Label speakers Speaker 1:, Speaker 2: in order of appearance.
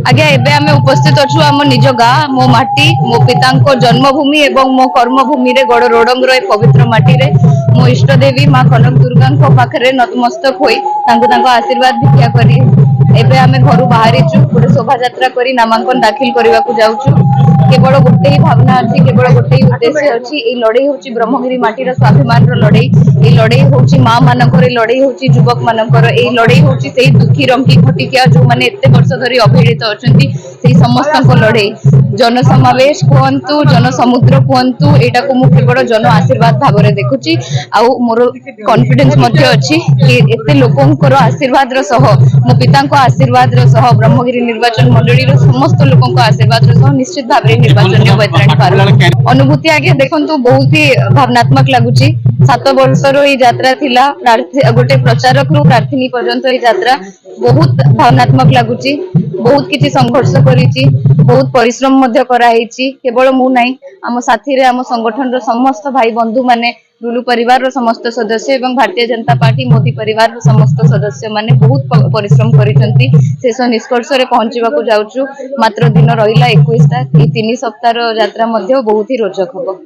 Speaker 1: आज्ञा एबे आमे उपस्थित अछु आम निज गाँ मो माटी मो पितांको जन्मभूमि एवं मो कर्मभूमि रे गड़ रोडंगर पवित्र माटी रे मो इष्ट देवी माँ कनक दुर्गा पाखरे नतमस्तक होई तांको आशीर्वाद भिक्षा करी एबे आमे घर बाहरी छु गोटे शोभा यात्रा करी नामांकन दाखिल करबा को जाउछु। केवल गोटे ही भावना अच्छी केवल गोटे ही उद्देश्य अच्छी ए लड़ाई होची ब्रह्मगिरी माटीर स्वाभिमान रो लड़ाई ए लड़ाई होची माँ मानकर लड़ाई होची युवक मानकर ए लड़ाई होची सेही दुखी रंगी घटिकिया जो माने एते वर्ष धरी अवहेलित अछंती सेही समस्त को लड़ाई जन समावेश कहंतु जन समुद्र कहंतु एटा को मु केवल जन आशीर्वाद भाव रे देखुची आ मोर कॉन्फिडेंस मध्ये अछि कि एते लोकंकर आशीर्वाद रो सह मो पिता को आशीर्वाद रो सह ब्रह्मगिरी निर्वाचन मंडली रो समस्त लोकंक आशीर्वाद रो सह निश्चित भाव रे निर्वाचन बैतरणी पार अनुभूति आगे देखंतु बहुत ही भावनात्मक लागुची 7 वर्षर ये यात्रा थिला गोटे प्रचारक रु प्रार्थनी पर्यंत ये यात्रा बहुत भावनात्मक लागुची बहुत किछि संघर्ष करिछि बहुत परिश्रम मध्य कराइछि केवल मु नाही आम साथी रे आम संगठन रो समस्त भाई बंधु माने लुलु परिवार रो समस्त सदस्य एवं भारतीय जनता पार्टी मोदी परिवार रो समस्त सदस्य माने बहुत परिश्रम करिसंती शेष निष्कर्ष रे पहुंचीबा को जाउछु मात्र दिन रहिला 21 टा 3 सप्ताह रो यात्रा मध्य बहुत ही रोचक हबो।